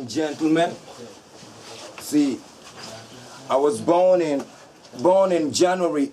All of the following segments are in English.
Gentlemen, see, I was born in January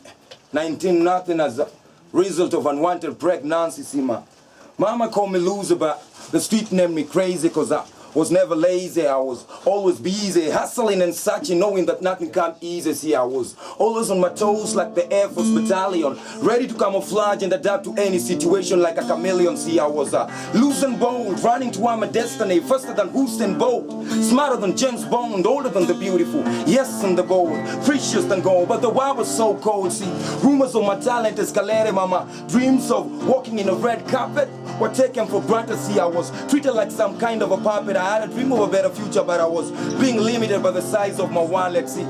19 nothing as a result of unwanted pregnancy. See, mama called me loser, but the street named me crazy because I was never lazy. I was always busy, hustling and searching, knowing that nothing come easy. See, I was always on my toes like the Air Force Battalion, ready to camouflage and adapt to any situation like a chameleon. See, I was loose and bold, running toward my destiny, faster than Usain Bolt, smarter than James Bond, older than the beautiful, yes, and the bold, precious than gold. But the world was so cold. See, rumors of my talent escalated. Mama dreams of walking in a red carpet were taken for granted. See, I was treated like some kind of a puppet. I had a dream of a better future, but I was being limited by the size of my wallet. See,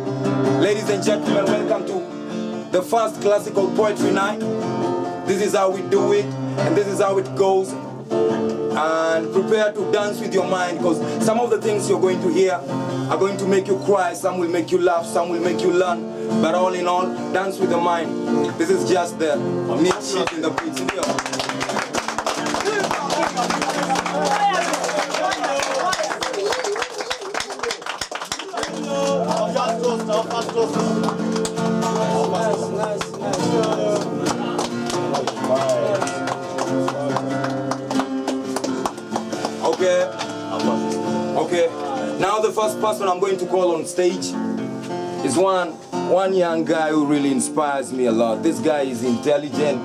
ladies and gentlemen, welcome to the first classical poetry night. This is how we do it, and this is how it goes. And prepare to dance with your mind, because some of the things you're going to hear are going to make you cry, some will make you laugh, some will make you learn. But all in all, dance with the mind. This is just the neat shit in the beats. Okay. Now the first person I'm going to call on stage is one young guy who really inspires me a lot. This guy is intelligent.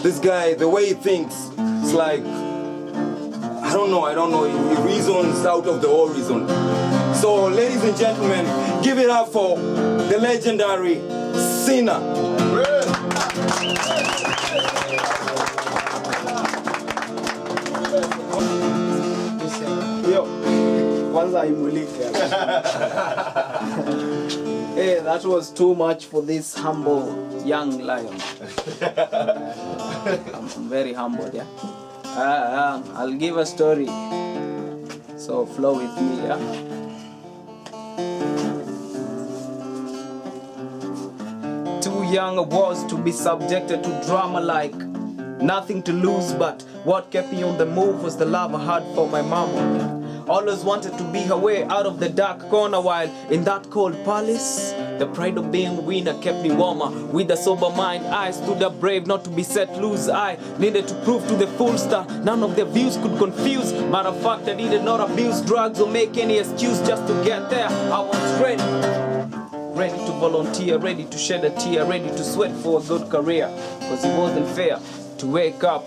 This guy, the way he thinks, it's like, I don't know, he reasons out of the horizon. So, ladies and gentlemen, give it up for the legendary Sinner. Hey, that was too much for this humble young lion. I'm very humble, yeah. I'll give a story, so flow with me, yeah. Too young I was to be subjected to drama like nothing to lose, but what kept me on the move was the love I had for my mama. Always wanted to be her way out of the dark corner, while in that cold palace, the pride of being a winner kept me warmer. With a sober mind, I stood up brave, not to be set loose. I needed to prove to the full star, none of their views could confuse. Matter of fact, I did not abuse drugs or make any excuse just to get there. I was ready to volunteer, ready to shed a tear, ready to sweat for a good career. Cause it wasn't fair to wake up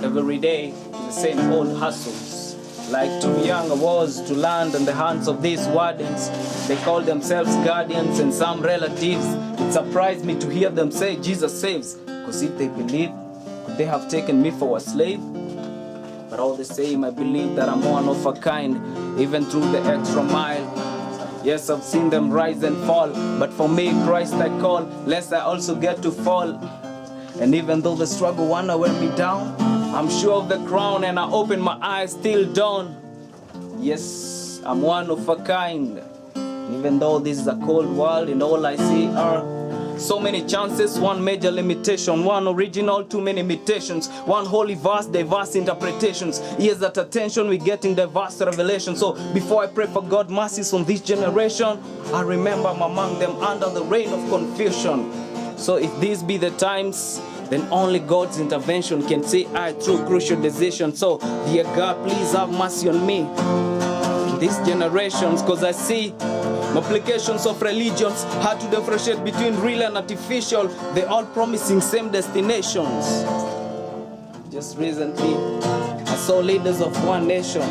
every day to the same old hustles. Like too young I was to land in the hands of these wardens. They call themselves guardians and some relatives. It surprised me to hear them say Jesus saves. Cause if they believe, could they have taken me for a slave? But all the same, I believe that I'm one of a kind, even through the extra mile. Yes, I've seen them rise and fall, but for me, Christ I call, lest I also get to fall. And even though the struggle wanna wear me down, I'm sure of the crown, and I open my eyes till dawn. Yes, I'm one of a kind. Even though this is a cold world and all I see are so many chances, one major limitation, one original, too many imitations, one holy verse, diverse interpretations. Years at attention, we getting diverse revelations. So before I pray for God mercies on this generation, I remember I'm among them under the reign of confusion. So if these be the times, then only God's intervention can say I through crucial decisions. So dear God, please have mercy on me in these generations, cause I see multiplications of religions, hard to differentiate between real and artificial. They all promising same destinations. Just recently, I saw leaders of one nation,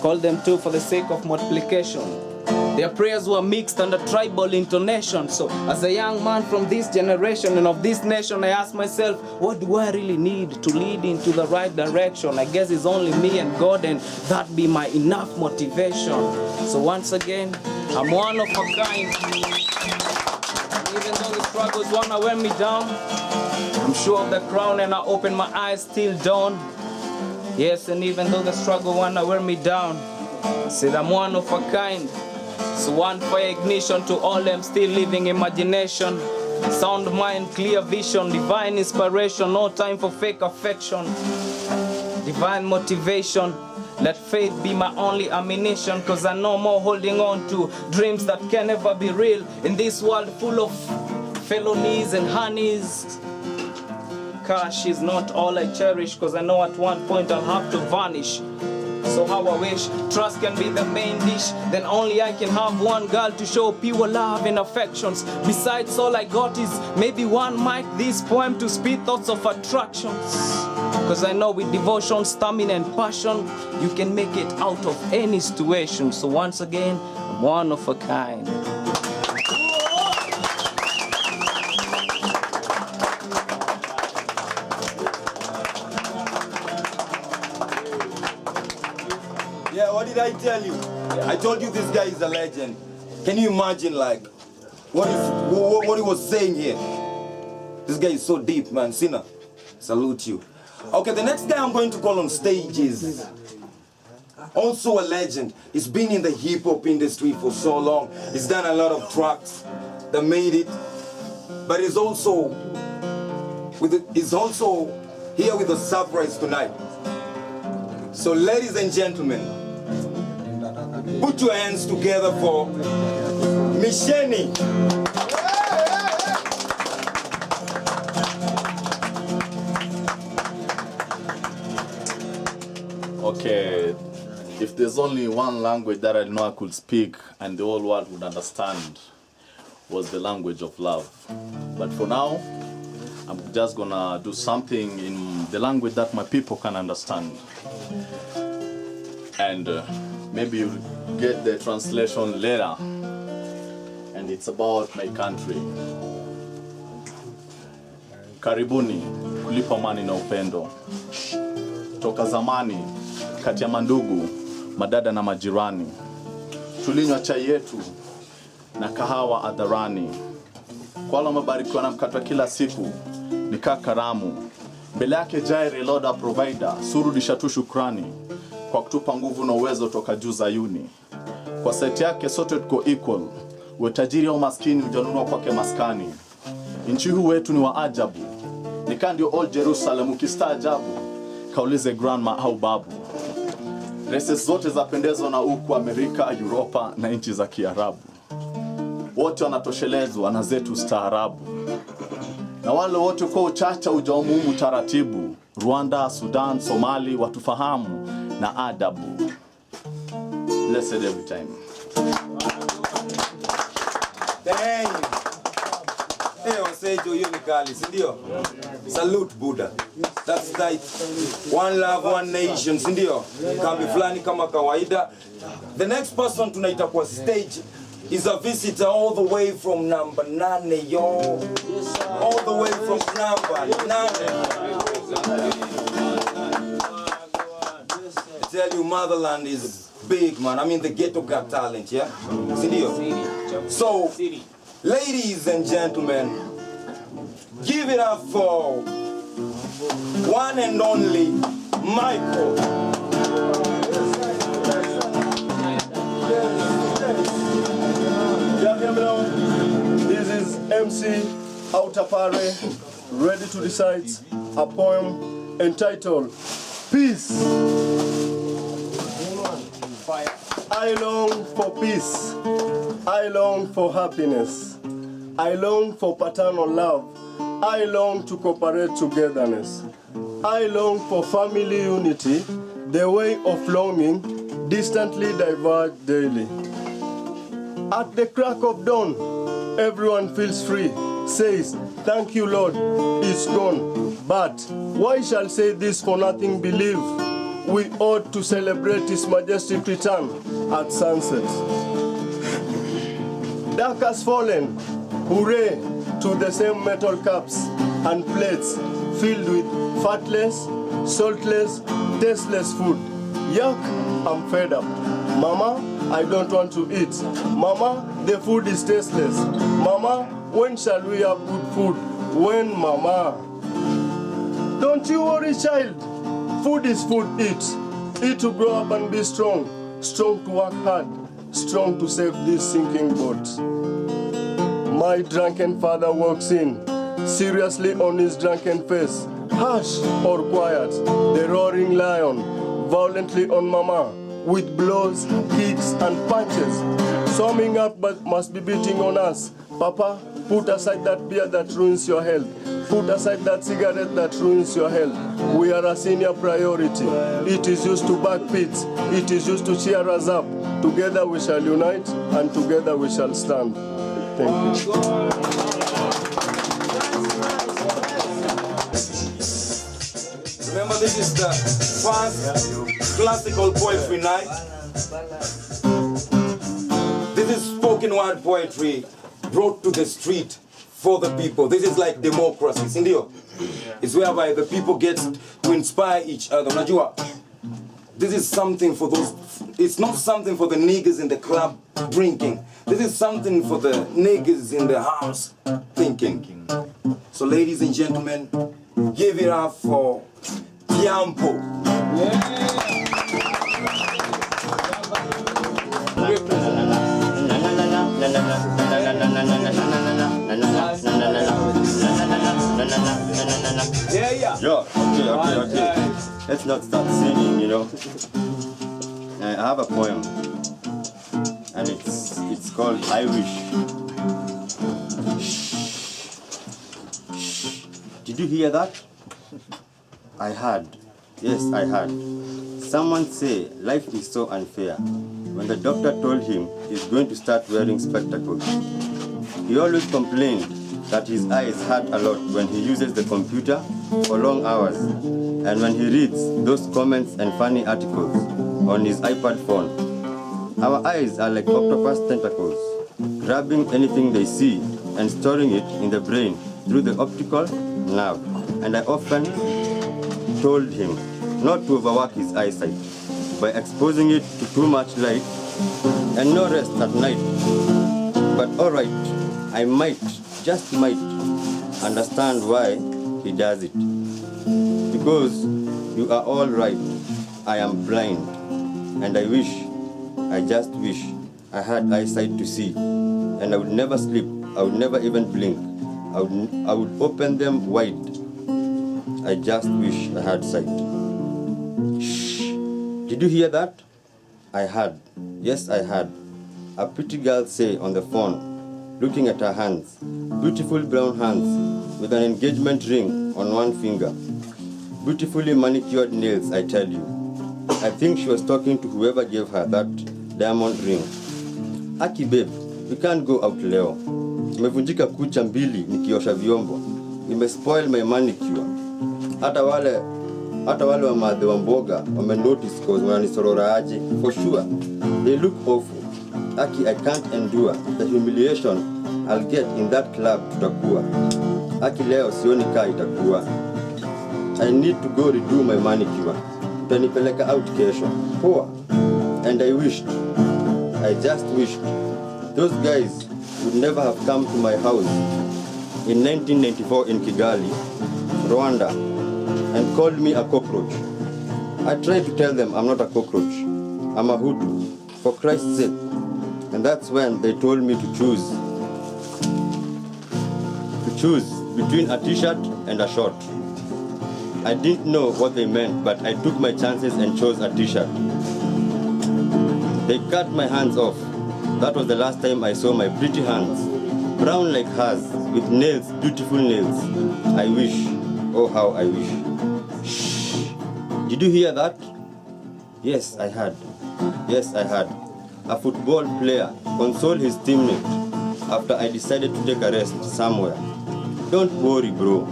called them two for the sake of multiplication. Their prayers were mixed under tribal intonation. So as a young man from this generation and of this nation, I asked myself, what do I really need to lead into the right direction? I guess it's only me and God, and that be my enough motivation. So once again, I'm one of a kind. Even though the struggles wanna wear me down, I'm sure of the crown and I open my eyes till dawn. Yes, and even though the struggle wanna wear me down, I said I'm one of a kind. So one fire ignition to all them still living imagination. Sound mind, clear vision, divine inspiration, no time for fake affection. Divine motivation, let faith be my only ammunition, cause I no more holding on to dreams that can never be real. In this world full of felonies and honeys, cash is not all I cherish, cause I know at one point I'll have to vanish. So how I wish trust can be the main dish, then only I can have one girl to show pure love and affections. Besides, all I got is maybe one mic, this poem to speak thoughts of attractions. Cause I know with devotion, stamina and passion, you can make it out of any situation. So once again, I'm one of a kind. Yeah, what did I tell you? I told you this guy is a legend. Can you imagine like what he was saying here? This guy is so deep, man. Sinner, salute you. Okay, the next guy I'm going to call on stage is also a legend. He's been in the hip hop industry for so long. He's done a lot of tracks that made it, but he's also here with a surprise tonight. So, ladies and gentlemen, put your hands together for Misheni. Okay, if there's only one language that I know I could speak and the whole world would understand, was the language of love. But for now, I'm just gonna do something in the language that my people can understand. And maybe you'll get the translation later. And it's about my country. Karibuni, kulipa amani na upendo. Toka zamani, kati ya mandugu, madada na majirani. Tulinywa chai yetu na kahawa hadharani. Kwa wale wamebarikiwa na mkate kila siku, nikaa karamu. Mbele yake Jairi, Loda provider, surudisha tu shukrani kwa kutupa nguvu na uwezo toka juu Zayuni. Kwa seti yake sote tuko equal, uwe tajiri au maskini ujanunua kwake maskani. Nchi huu wetu ni wa ajabu, nikaa ndio old Jerusalem ukistaajabu, kaulize grandma au babu. Races zote zapendezwa na huku Amerika, Europa na nchi za Kiarabu. Wote wanatoshelezwa na zetu staarabu. Na wale wote kwa uchacha ujaumumu taratibu. Rwanda, Sudan, Somali watufahamu na adabu. Blessed every time. Thank you. Hey, wasejo hiyo ni kali, si ndio? Salute Buddha. That's right. One love, one nation, si ndio? Kambi fulani kama kawaida. The next person tunaita kwa stage is a visitor all the way from number 9, yo. All the way from number 9. I tell you, motherland is big, man. I mean, the ghetto got talent, yeah? Sindio? So, ladies and gentlemen, give it up for one and only Michael. This is MC Autapare, ready to recite a poem entitled Peace. I long for peace. I long for happiness. I long for paternal love. I long to cooperate togetherness. I long for family unity. The way of longing distantly diverge daily. At the crack of dawn, everyone feels free, says, "Thank you, Lord, it's gone." But why shall say this for nothing believe? We ought to celebrate His majestic return at sunset. Dark has fallen, hooray to the same metal cups and plates filled with fatless, saltless, tasteless food. Yuck, I'm fed up. Mama, I don't want to eat. Mama, the food is tasteless. Mama, when shall we have good food? When, Mama? Don't you worry, child. Food is food, eat. Eat to grow up and be strong. Strong to work hard. Strong to save this sinking boat. My drunken father walks in, seriously on his drunken face. Hush or quiet, the roaring lion, violently on Mama, with blows, kicks, and punches. Summing up but must be beating on us. Papa, put aside that beer that ruins your health. Put aside that cigarette that ruins your health. We are a senior priority. It is used to back pits. It is used to cheer us up. Together we shall unite, and together we shall stand. Thank you. Remember, this is the first classical poetry night. This is spoken word poetry brought to the street for the people. This is like democracy, sindio? It's whereby the people get to inspire each other. Unajua, this is something for those, it's not something for the niggas in the club drinking. This is something for the niggas in the house thinking. So ladies and gentlemen, give it up for Tiampo. Yeah. Okay. Let's not start singing, you know. I have a poem, and it's called I Wish. Did you hear that? I heard. Yes, I heard. Someone say life is so unfair. When the doctor told him he's going to start wearing spectacles, he always complained that his eyes hurt a lot when he uses the computer for long hours and when he reads those comments and funny articles on his iPad phone. Our eyes are like octopus tentacles, grabbing anything they see and storing it in the brain through the optical nerve. And I often told him not to overwork his eyesight by exposing it to too much light and no rest at night. But alright, I might, just might, understand why he does it. Because you are all right, I am blind, and I just wish I had eyesight to see, and I would never sleep, I would never even blink, I would open them wide. I just wish I had sight. Shh! Did you hear that? I heard. Yes, I heard. A pretty girl say on the phone, looking at her hands, beautiful brown hands with an engagement ring on one finger. Beautifully manicured nails, I tell you. I think she was talking to whoever gave her that diamond ring. Aki babe, we can't go out leo. Nimevunjika kucha mbili nikiosha vyombo. Nimespoil my manicure. Hata wale wa madhe wa mboga wamenotice cause wananisorora aje. For sure, they look awful. Aki, I can't endure the humiliation I'll get in that club tutakuwa. Aki leo sioni kaa itakuwa. I need to go redo my manicure. Utanipeleka out kesho. Poa. And I just wished, those guys would never have come to my house in 1994 in Kigali, Rwanda, and called me a cockroach. I tried to tell them I'm not a cockroach. I'm a Hutu, for Christ's sake. And that's when they told me to choose between a t-shirt and a short. I didn't know what they meant, but I took my chances and chose a t-shirt. They cut my hands off. That was the last time I saw my pretty hands. brown like hers, with nails, beautiful nails. I wish, oh how I wish. Shh. Did you hear that? Yes, I had. Yes, I had. A football player consoled his teammate after I decided to take a rest somewhere. Don't worry, bro.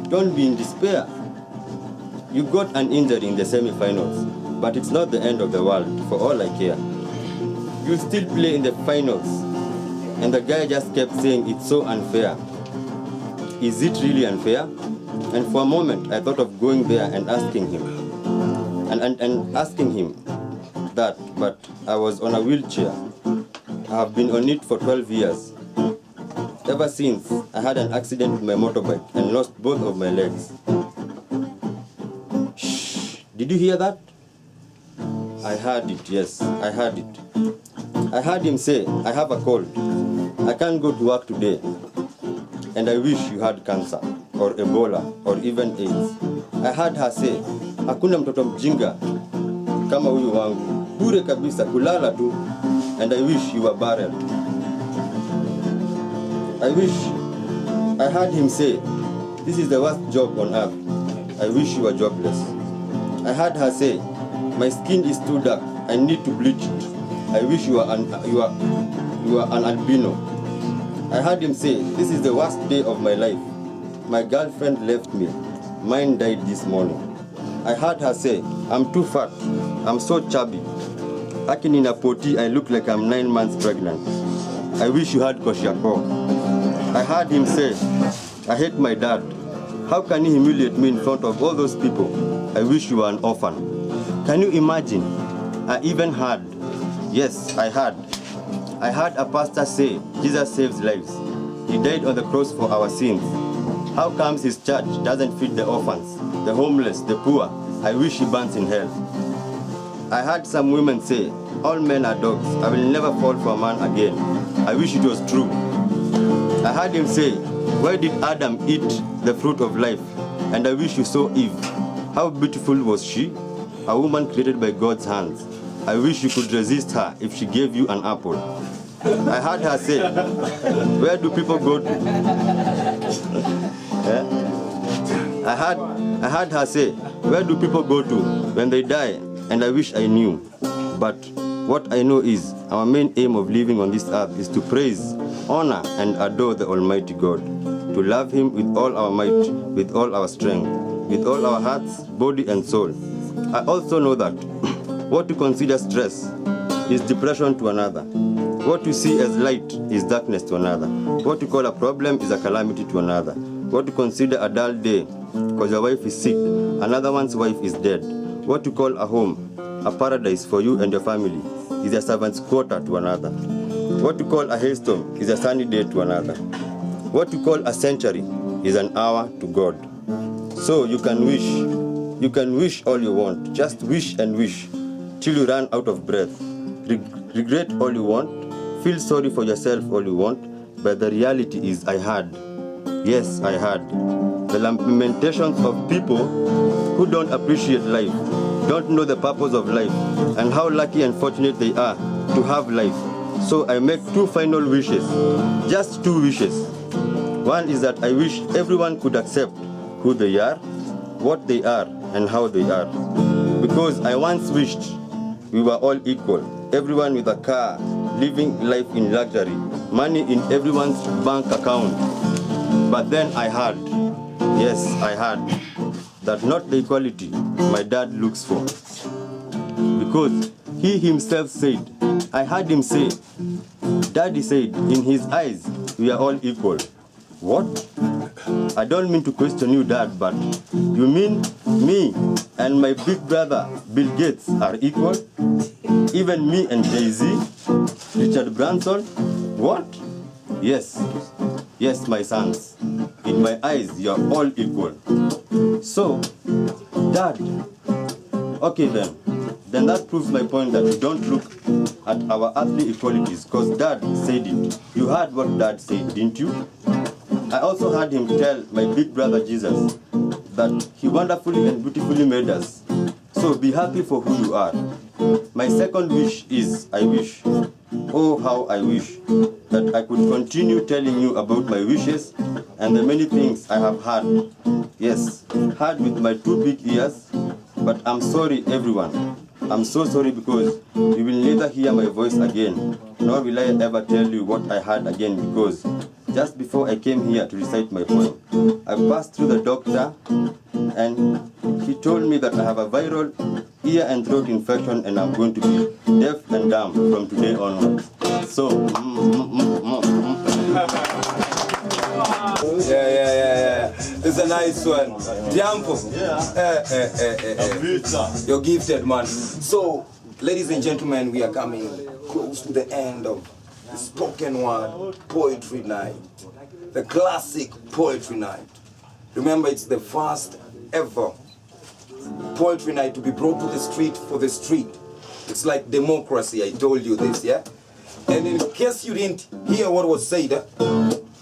Don't be in despair. You got an injury in the semi-finals, but it's not the end of the world for all I care. You'll still play in the finals. And the guy just kept saying it's so unfair. Is it really unfair? And for a moment, I thought of going there and asking him. And asking him that, but I was on a wheelchair. I have been on it for 12 years. Ever since, I had an accident with my motorbike and lost both of my legs. Shh, did you hear that? I heard it, yes, I heard it. I heard him say, I have a cold. I can't go to work today. And I wish you had cancer, or Ebola, or even AIDS. I heard her say, hakuna mtoto mjinga kama huyu wangu. Bure kabisa kulala tu. And I wish you were buried. I heard him say, this is the worst job on earth. I wish you were jobless. I heard her say, my skin is too dark. I need to bleach it. I wish you are an albino. I heard him say, this is the worst day of my life. My girlfriend left me. Mine died this morning. I heard her say, I'm too fat. I'm so chubby. Akin in a poti, I look like I'm 9 months pregnant. I wish you had Koshiako. I heard him say, I hate my dad. How can he humiliate me in front of all those people? I wish you were an orphan. Can you imagine? I even heard, yes, I heard a pastor say, Jesus saves lives. He died on the cross for our sins. How comes his church doesn't feed the orphans, the homeless, the poor? I wish he burns in hell. I heard some women say, all men are dogs. I will never fall for a man again. I wish it was true. I heard him say, why did Adam eat the fruit of life? And I wish you saw Eve. How beautiful was she? A woman created by God's hands. I wish you could resist her if she gave you an apple. I heard her say, where do people go to? I heard her say, where do people go to when they die? And I wish I knew. But what I know is, our main aim of living on this earth is to praise, honor, and adore the Almighty God. To love Him with all our might, with all our strength, with all our hearts, body, and soul. I also know that what you consider stress is depression to another. What you see as light is darkness to another. What you call a problem is a calamity to another. What you consider a dull day because your wife is sick, another one's wife is dead. What you call a home, a paradise for you and your family, is a servant's quarter to another. What you call a hailstorm is a sunny day to another. What you call a century is an hour to God. So you can wish all you want. Just wish and wish till you run out of breath. Regret all you want. Feel sorry for yourself all you want. But the reality is I had. Yes, I had. The lamentations of people who don't appreciate life, don't know the purpose of life, and how lucky and fortunate they are to have life. So I make 2 final wishes. Just 2 wishes. One is that I wish everyone could accept who they are, what they are, and how they are. Because I once wished we were all equal. Everyone with a car, living life in luxury, money in everyone's bank account. But then I heard, yes, I heard, that not the equality my dad looks for. Because he himself said, I heard him say, Daddy said, in his eyes, we are all equal. What? I don't mean to question you, Dad, but you mean me and my big brother, Bill Gates, are equal? Even me and Jay-Z, Richard Branson? What? Yes, my sons. In my eyes, you are all equal. So, Dad, okay then that proves my point that you don't look at our earthly equalities, because Dad said it. You heard what Dad said, didn't you? I also heard him tell my big brother Jesus that he wonderfully and beautifully made us. So be happy for who you are. My second wish is, I wish Oh, how I wish that I could continue telling you about my wishes and the many things I have had. Yes, had with my 2 big ears, but I'm sorry everyone. I'm so sorry because you will neither hear my voice again, nor will I ever tell you what I had again because just before I came here to recite my poem, I passed through the doctor and he told me that I have a viral ear and throat infection and I'm going to be deaf and dumb from today onwards. So, Yeah. It's a nice one. Diampo. You're gifted, man. So, ladies and gentlemen, we are coming close to the end of the spoken word poetry night. The Classic Poetry Night. Remember, it's the first ever poetry night to be brought to the street for the street. It's like democracy, I told you this, yeah? And in case you didn't hear what was said,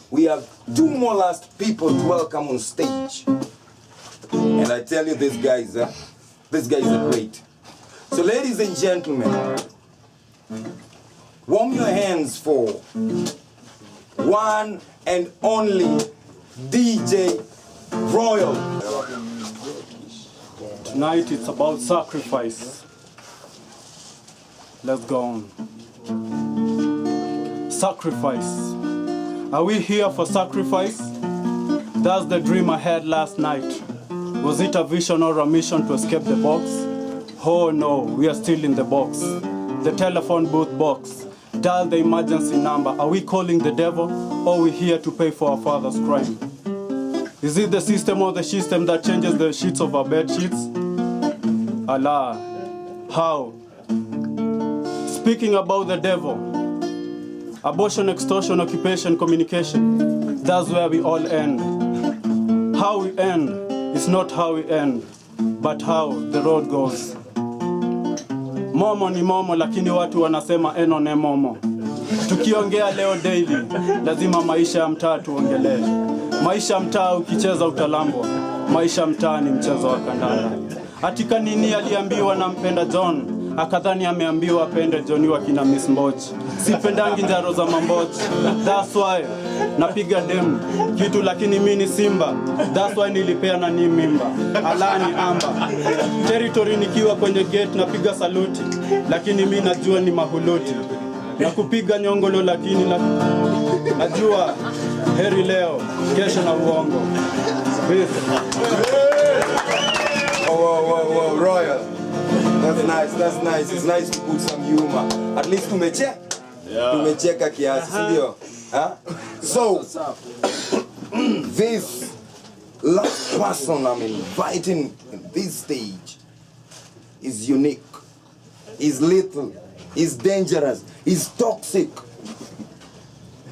we have 2 more last people to welcome on stage. And I tell you, these guys are great. So ladies and gentlemen, warm your hands for one and only DJ Royal. Tonight it's about sacrifice. Let's go on. Sacrifice. Are we here for sacrifice? That's the dream I had last night. Was it a vision or a mission to escape the box? Oh no, we are still in the box. The telephone booth box. Dial the emergency number. Are we calling the devil or are we here to pay for our father's crime? Is it the system or the system that changes the sheets of our bed sheets? Allah, how? Speaking about the devil, abortion, extortion, occupation, communication, that's where we all end. How we end is not how we end, but how the road goes. Momo ni momo, lakini watu wanasema eno ne momo. Tukiongea leo daily, lazima maisha ya mtaa tuongelee. Maisha mtaa ukicheza utalambwa. Maisha mtaa ni mchezo wa kandanda. Atika nini aliambiwa na mpenda John, akadhani ameambiwa apende Johnny wa kina Miss Mbochi. Sipendangi njaro za mambochi. That's why napiga demu kitu lakini mimi ni simba. That's why nilipea na ni mimba. Alani amba. Territory nikiwa kwenye gate napiga saluti, lakini mimi najua ni mahuluti. Na kupiga nyongolo lakini najua heri leo, kesho na uongo. Whoa, Royal. That's nice. It's nice to put some humor. At least tumecheka kiasi, ndio? Huh? So, this last person I'm inviting in this stage is unique, is lethal, is dangerous, is toxic.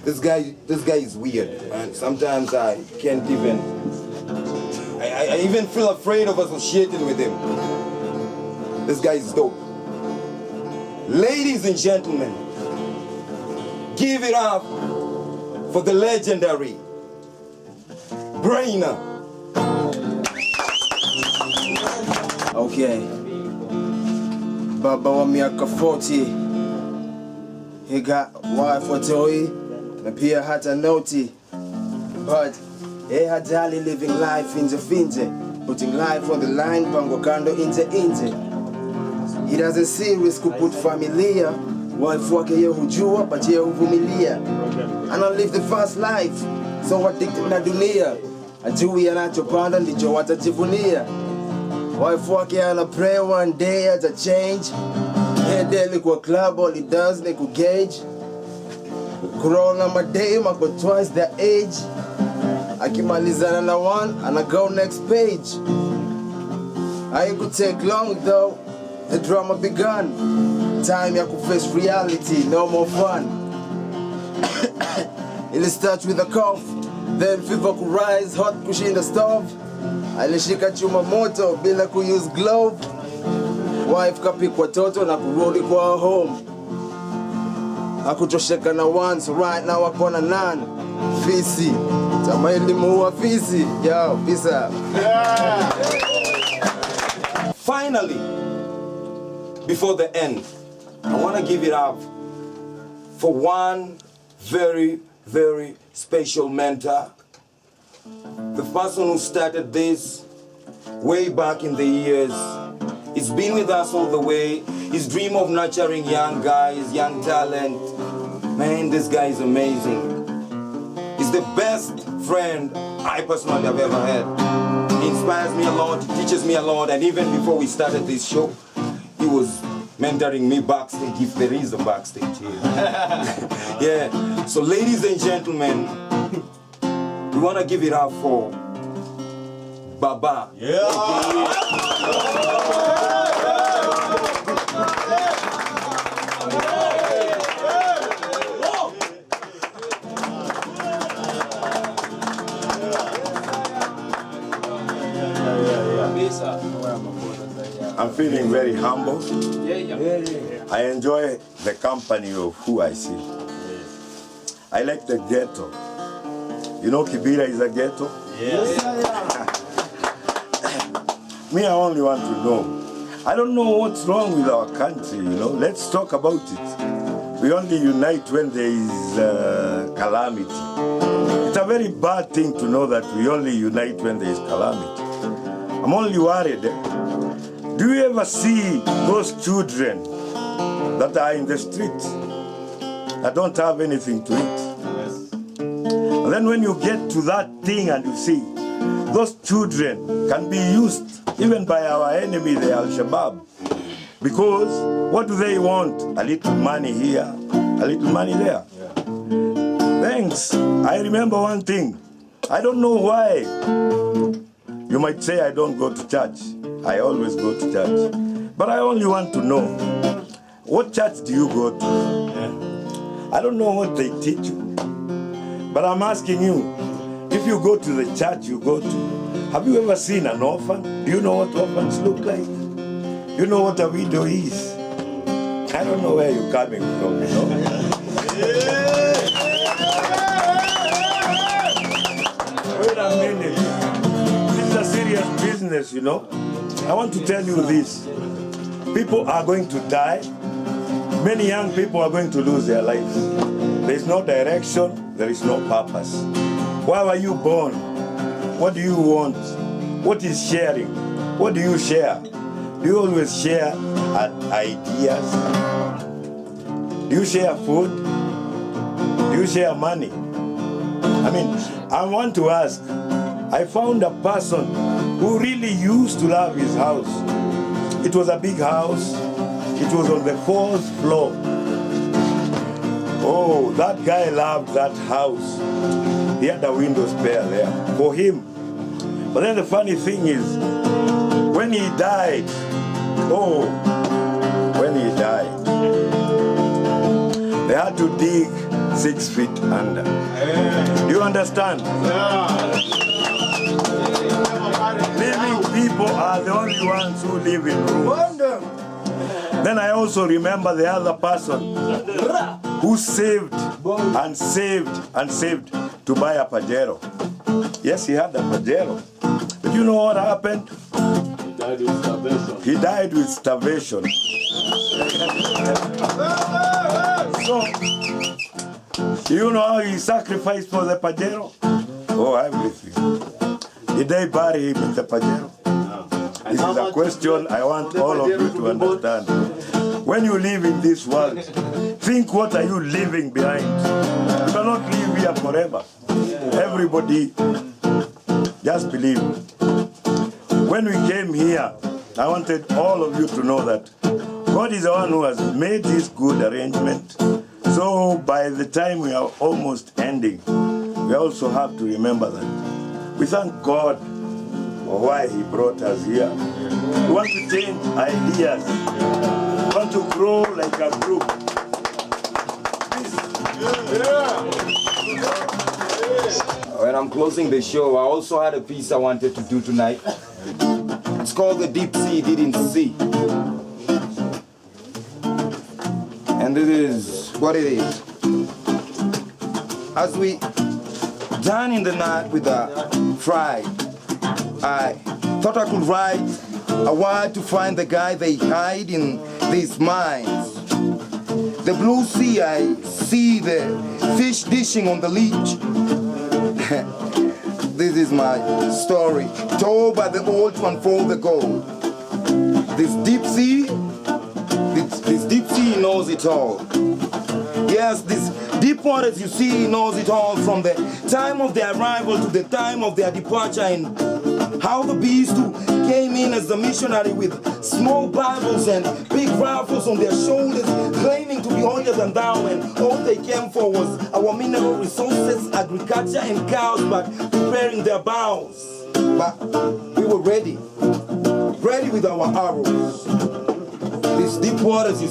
This guy is weird, and sometimes I can't even. I even feel afraid of associating with him. This guy is dope. Ladies and gentlemen, give it up for the legendary Brainer. Okay. Baba wa miaka 40. He got wife watoi, na pia hata noti. But he hajali living life inje finje, putting life on the line, pango kando inje. He doesn't see risk to put familia. Wife wake ye hujua, but ye huvumilia. And I live the fast life, so addicted na dunia. Ajui anachopanda ndicho watajivunia. Wife wake ana pray one day at a change. He daily kwa club, all he does ni kugauge. Corona madame ako twice their age. Akimalizana na one, and I go next page. I could take long though, the drama begun. Time ya face reality, no more fun. It'll start with a cough, then fever could rise, hot kushinda stove. Alishika chuma moto bila use glove. Wife kapikwa toto na kurudi kwa home. Akutosheka na one, so right now akona none. Fisi, tama ilimuua fisi. Yo, peace out. Finally, before the end, I want to give it up for one very, very special mentor. The person who started this way back in the years. He's been with us all the way. His dream of nurturing young guys, young talent. Man, this guy is amazing. He's the best friend I personally have ever had. He inspires me a lot, teaches me a lot, and even before we started this show, he was mentoring me backstage, if there is a backstage here. Yeah, so ladies and gentlemen, we want to give it up for Baba. I'm feeling very humble. I enjoy the company of who I see. I like the ghetto. You know Kabiria is a ghetto? Me, I only want to know. I don't know what's wrong with our country, you know. Let's talk about it. We only unite when there is calamity. It's a very bad thing to know that we only unite when there is calamity. I'm only worried. Do you ever see those children that are in the street that don't have anything to eat? And then when you get to that thing and you see those children can be used even by our enemy, the Al-Shabaab, because what do they want? A little money here, a little money there. Thanks. I remember one thing. I don't know why. You might say I don't go to church. I always go to church. But I only want to know, what church do you go to? I don't know what they teach you. But I'm asking you, if you go to the church you go to, have you ever seen an orphan? Do you know what orphans look like? You know what a widow is? I don't know where you're coming from, you know? Wait a minute. This is a serious business, you know? I want to tell you this. People are going to die. Many young people are going to lose their lives. There is no direction, there is no purpose. Why were you born? What do you want? What is sharing? What do you share? Do you always share ideas? Do you share food? Do you share money? I mean, I want to ask, I found a person who really used to love his house. It was a big house. It was on the 4th floor. Oh, that guy loved that house. He had a window spare there for him. But then the funny thing is, when he died, they had to dig 6 feet under. Do you understand? Living people are the only ones who live in rooms. Then I also remember the other person who saved and saved and saved to buy a Pajero. Yes, he had a Pajero. But you know what happened? He died with starvation. So, you know how he sacrificed for the Pajero? Oh, everything. Did they bury him in the Pajero? This is a question I want all of you to understand. When you live in this world, think what are you leaving behind. You cannot live here forever. Everybody, just believe. When we came here, I wanted all of you to know that God is the one who has made this good arrangement. So by the time we are almost ending, we also have to remember that we thank God for why He brought us here. We want to change ideas. We want to grow like a group. When I'm closing the show, I also had a piece I wanted to do tonight. It's called The Deep Sea Didn't See. And this is what it is. As we dine in the night with a fry, I thought I could write a word to find the guy they hide in these mines. The blue sea I see the fish dishing on the leech. This is my story, told by the old to unfold the gold. This deep sea knows it all. Yes, this deep waters you see knows it all, from the time of their arrival to the time of their departure, and how the beast who came in as a missionary with small Bibles and big rifles on their shoulders, claiming to be holier than thou, and all they came for was our mineral resources, agriculture and cows, but preparing their bows. But we were ready with our arrows. These deep waters you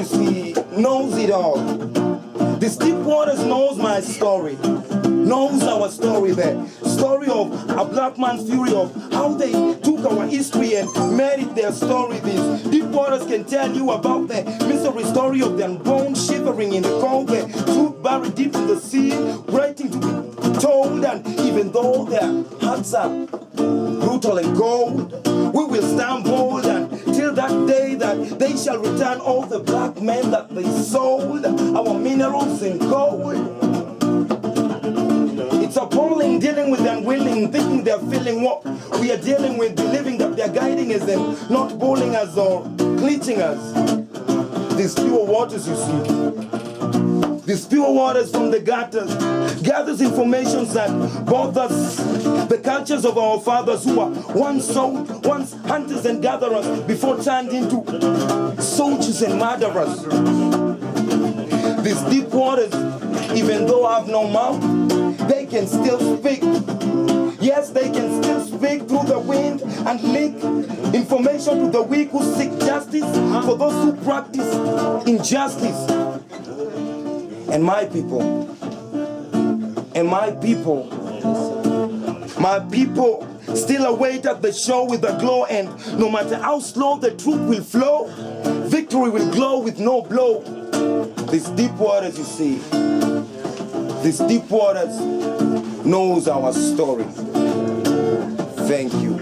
see, knows it all. This deep waters knows my story, knows our story, the story of a black man's fury, of how they took our history and made it their story. These deep waters can tell you about the misery story of the unborn shivering in the cold, the truth buried deep in the sea, waiting to be told. And even though their hearts are brutal and cold, we will stand bold until that day that they shall return all the black men that they sold our minerals and gold. It's appalling dealing with the unwilling, thinking they're feeling what we are dealing with, believing that they're guiding us and not bullying us or cleaching us. These pure waters you see, these pure waters from the gutters, gathers information that both us, the cultures of our fathers who were once hunters and gatherers before turned into soldiers and murderers. These deep waters, even though I have no mouth, they can still speak. Yes, they can still speak through the wind and link information to the weak who seek justice for those who practice injustice. And my people, still await at the shore with a glow, and no matter how slow the truth will flow, victory will glow with no blow. These deep waters you see, these deep waters knows our story. Thank you.